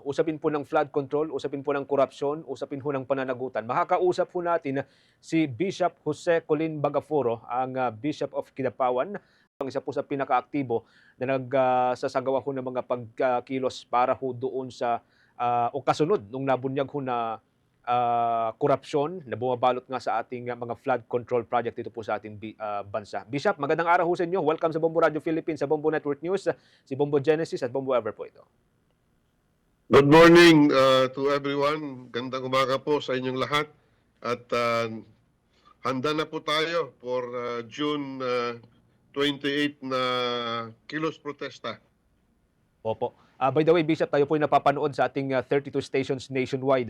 usapin po ng flood control, usapin po ng korupsyon, usapin po ng pananagutan. Makakausap po natin si Bishop Jose Colin Bagaforo, ang Bishop of Kidapawan, ang isa po sa pinakaaktibo na nagsasagawa ho ng mga pagkilos para ho doon sa o kasunod nung nabunyag ho na korupsyon na bumabalot nga sa ating mga flood control project dito po sa ating bansa. Bishop, magandang araw ho sa inyo. Welcome sa Bombo Radio Philippines, sa Bombo Network News, si Bombo Genesis at Bombo Ever po ito. Good morning to everyone. Gandang umaga po sa inyong lahat. At handa na po tayo for June 28 na kilos protesta. Opo. By the way, Bishop, tayo po yung napapanood sa ating 32 stations nationwide,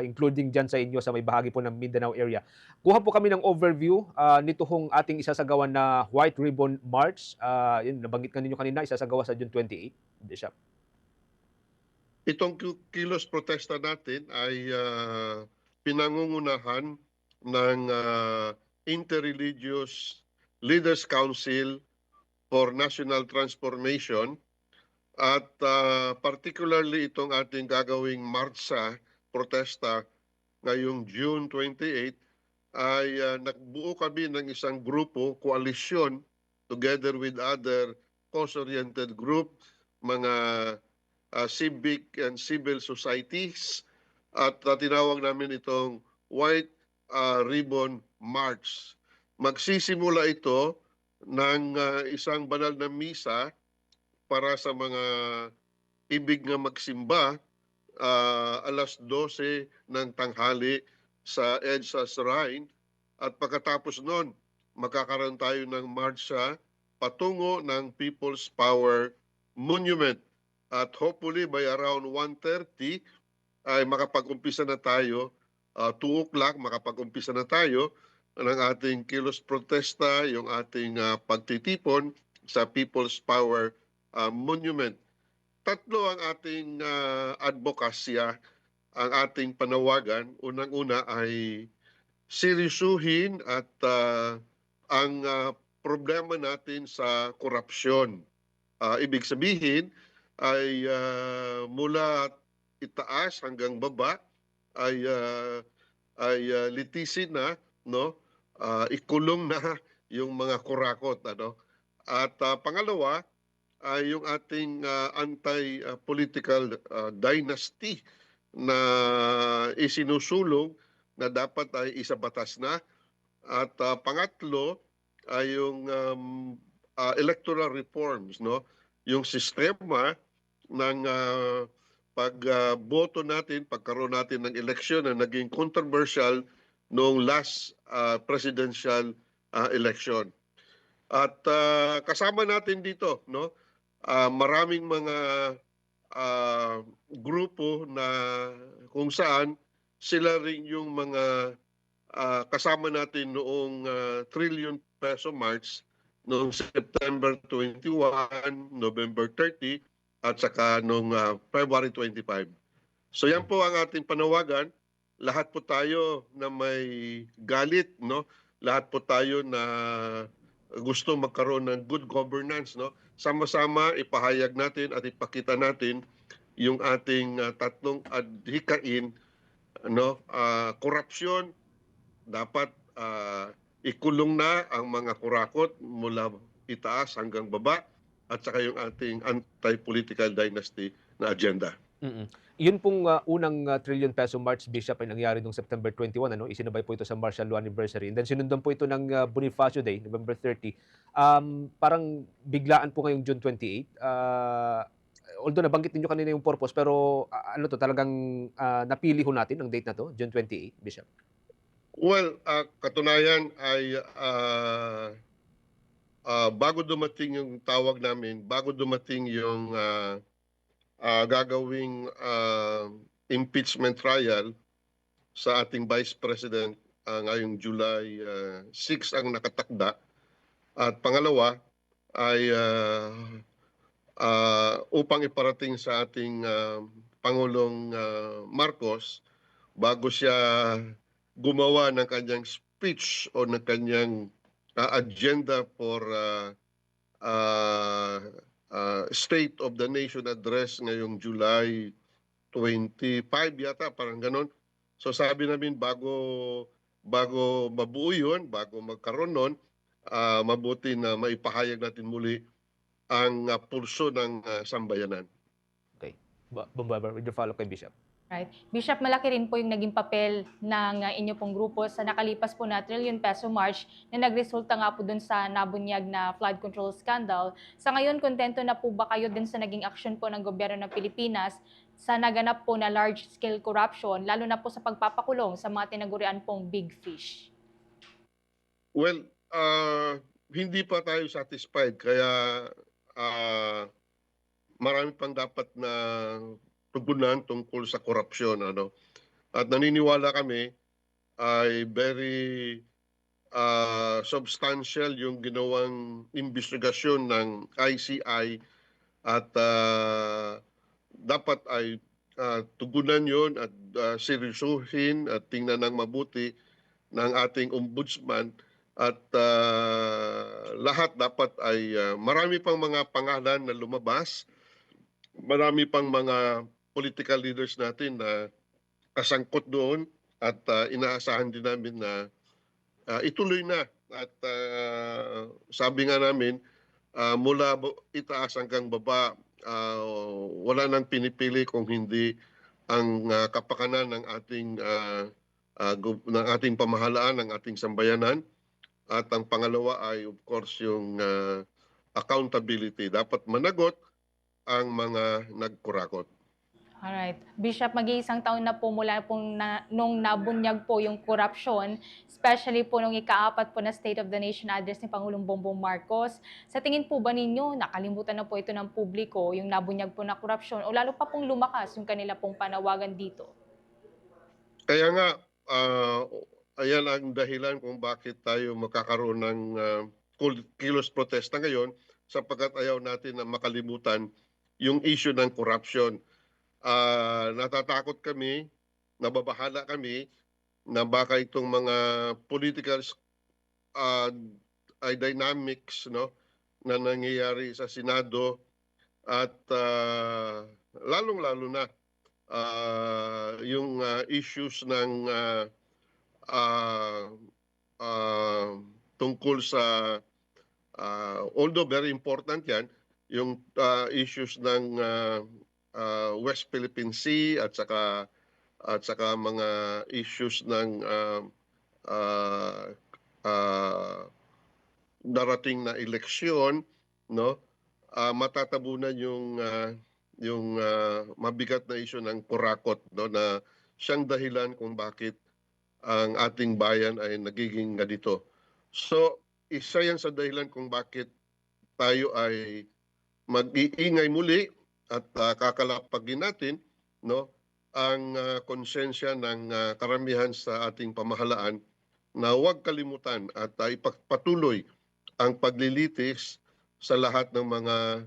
including dyan sa inyo sa may bahagi po ng Mindanao area. Kuha po kami ng overview nito hong ating isasagawa na White Ribbon March. Yun, nabanggit nga ninyo kanina, isasagawa sa June 28, Bishop. Itong kilos protesta natin ay pinangungunahan ng Interreligious Leaders Council for National Transformation. At particularly itong ating gagawing marcha, protesta ngayong June 28 ay nagbuo kami ng isang grupo, koalisyon, together with other cause-oriented group, mga civic and civil societies, at tinawag namin itong White Ribbon March. Magsisimula ito ng isang banal na misa para sa mga ibig nga magsimba alas 12 ng tanghali sa EDSA Shrine. At pagkatapos nun, magkakaroon tayo ng marcha patungo ng People's Power Monument. At hopefully by around 1:30 ay makapag-umpisa na tayo, 2 o'clock makapag-umpisa na tayo ng ating kilos protesta, yung ating pagtitipon sa People's Power Monument. Tatlo ang ating advokasya, ang ating panawagan. Unang-una ay seryosuhin at ang problema natin sa korupsyon. Ibig sabihin ay mula itaas hanggang baba ay litisin na, no? Ikulong na yung mga kurakot, ano? At pangalawa ay yung ating anti-political dynasty na isinusulong na dapat ay isabatas na. At pangatlo ay yung electoral reforms, no? Yung sistema ng pagboto natin, pagkaroon natin ng eleksyon na naging controversial noong last presidential election. At kasama natin dito, no? Maraming mga grupo na kung saan sila rin yung mga kasama natin noong trillion peso march noong September 21, November 30 at saka noong February 25. So yan po ang ating panawagan. Lahat po tayo na may galit, no? Lahat po tayo na gusto magkaroon ng good governance, no? Sama-sama ipahayag natin at ipakita natin yung ating tatlong adhikain, no? Korupsyon, dapat ikulong na ang mga kurakot mula itaas hanggang baba, at saka yung ating anti-political dynasty na agenda. Yun pong unang trillion peso march, Bishop, ay nangyari noong September 21, isinabay po ito sa martial law anniversary. And then sinundan po ito ng Bonifacio Day, November 30. Parang biglaan po ngayong June 28. Although nabanggit ninyo kanina yung purpose, pero ano to, talagang napili ho natin ang date na to, June 28, Bishop? Well, katunayan ay bago dumating yung tawag namin, bago dumating yung gagawing impeachment trial sa ating Vice President ngayong July 6 ang nakatakda. At pangalawa ay upang iparating sa ating Pangulong Marcos bago siya gumawa ng kanyang speech o ng kanyang agenda for State of the Nation Address ngayong July 25 yata, parang ganon. So sabi namin bago mabuo yun, bago magkaroon nun, mabuti na maipahayag natin muli ang pulso ng sambayanan. Okay. Bombarder, with your follow kay Bishop. Right. Bishop, malaki rin po yung naging papel ng inyo pong grupo sa nakalipas po na trillion peso march na nagresulta nga po dun sa nabunyag na flood control scandal. Sa ngayon, kontento na po ba kayo din sa naging aksyon po ng gobyerno ng Pilipinas sa naganap po na large-scale corruption, lalo na po sa pagpapakulong sa mga tinagurian pong big fish? Well, hindi pa tayo satisfied, kaya marami pang dapat na tugunan tungkol sa korupsyon. At naniniwala kami ay very substantial yung ginawang investigasyon ng ICI at dapat ay tugunan yon at seryosuhin at tingnan ng mabuti ng ating ombudsman at lahat dapat ay marami pang mga pangalan na lumabas, marami pang mga political leaders natin na kasangkot doon at inaasahan din namin na ituloy na at sabi nga namin mula itaas hanggang baba wala nang pinipili kung hindi ang kapakanan ng ating pamahalaan, ng ating sambayanan, at ang pangalawa ay of course yung accountability. Dapat managot ang mga nagkurakot. Alright. Bishop, mag-iisang taon na po mula nung nabunyag po yung corruption, especially po nung ika-4 po na State of the Nation address ni Pangulong Bongbong Marcos. Sa tingin po ba ninyo, nakalimutan na po ito ng publiko, yung nabunyag po na corruption, o lalo pa pong lumakas yung kanila pong panawagan dito? Kaya nga, ayan ang dahilan kung bakit tayo makakaroon ng kilos protesta ngayon, sapagkat ayaw natin na makalimutan yung issue ng corruption. Natatakot kami, nababahala kami na baka itong mga political dynamics na nangyayari sa Senado at lalong-lalo na yung issues ng tungkol sa although very important yan, yung issues ng West Philippine Sea at saka mga issues ng darating na eleksyon, matatabunan yung mabigat na issue ng kurakot, na siyang dahilan kung bakit ang ating bayan ay nagiging ganito. So isa yan sa dahilan kung bakit tayo ay mag-iingay muli at kakalapagin natin ang konsensya ng karamihan sa ating pamahalaan na huwag kalimutan at ipagpatuloy ang paglilitis sa lahat ng mga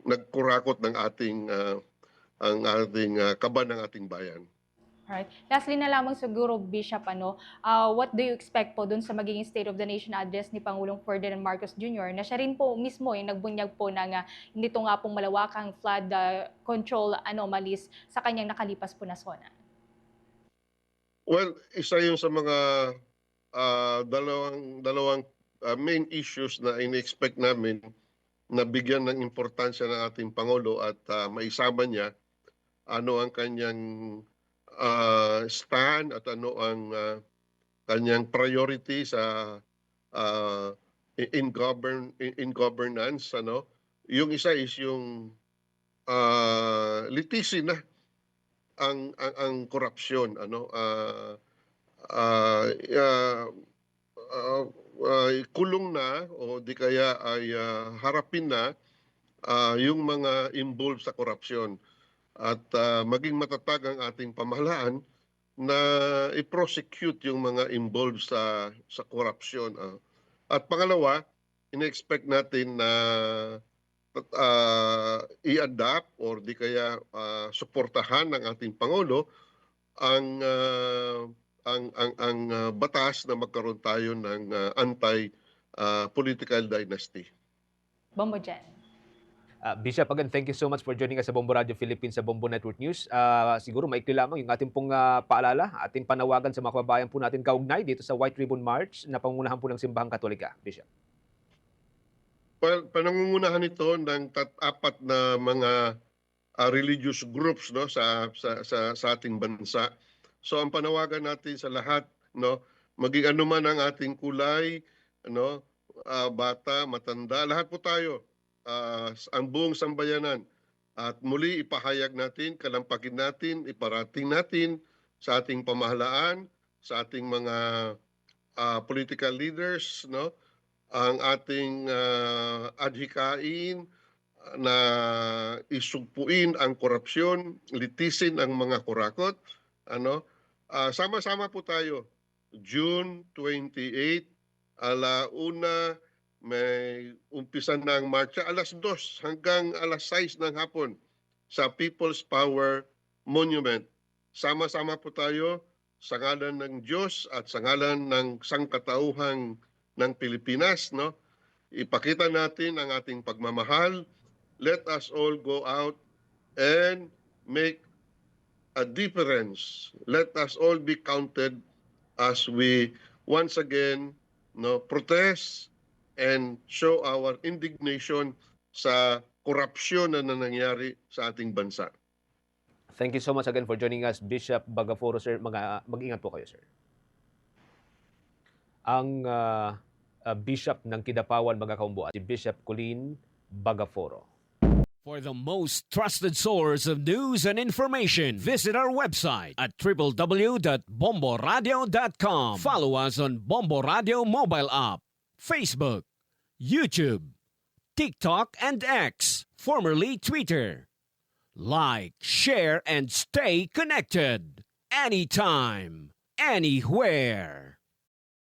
nagkurakot ng ating kaban ng ating bayan. Alright. Lastly na lamang siguro, Bishop, what do you expect po dun sa magiging State of the Nation address ni Pangulong Ferdinand Marcos Jr. na siya rin po mismo yung nagbunyag po ng nito nga pong malawakang flood control anomalies sa kanyang nakalipas po na zona? Well, isa yun sa mga dalawang main issues na in-expect namin na bigyan ng importansya ng ating Pangulo at maisama niya ano ang kanyang stand at ano ang kanyang priority sa in governance. Yung isa is yung litisin na ang korupsyon, kulong na o di kaya ay harapin na yung mga involved sa korupsyon at maging matatag ang ating pamahalaan na i-prosecute yung mga involved sa korupsyon. At pangalawa, in-expect natin na i-adapt or di kaya suportahan ng ating Pangulo ang batas na magkaroon tayo ng anti-political dynasty. Bombo Jen. Bishop, again, thank you so much for joining us sa Bombo Radio Philippines sa Bombo Network News. Siguro maikli lamang yung ating pong paalala, ating panawagan sa mga kababayan po natin kaugnay dito sa White Ribbon March na pangunahan po ng Simbahang Katolika. Bishop. Well, panangungunahan ito ng apat na mga religious groups, no, sa ating bansa. So ang panawagan natin sa lahat, no, maging anuman ang ating kulay, no, bata, matanda, lahat po tayo, ang buong sambayanan. At muli ipahayag natin, kalampagin natin, iparating natin sa ating pamahalaan, sa ating mga political leaders, no, ang ating adhikain na isugpuin ang korupsyon, litisin ang mga kurakot. Sama-sama po tayo. June 28, alauna, may umpisa ng marcha, 2:00 hanggang 6:00 ng hapon sa People's Power Monument. Sama-sama po tayo sa ngalan ng Diyos at sa ngalan ng sangkatauhan ng Pilipinas, no? Ipakita natin ang ating pagmamahal. Let us all go out and make a difference. Let us all be counted as we once again, no, protest and show our indignation sa korupsyon na nangyayari sa ating bansa. Thank you so much again for joining us, Bishop Bagaforo, sir. Mag-ingat po kayo, sir. Ang Bishop ng Kidapawan, mga kaumbuan, si Bishop Colin Bagaforo. For the most trusted source of news and information, visit our website at www.bomboradio.com. Follow us on Bombo Radio mobile app, Facebook, YouTube, TikTok, and X, formerly Twitter. Like, share, and stay connected. Anytime, anywhere.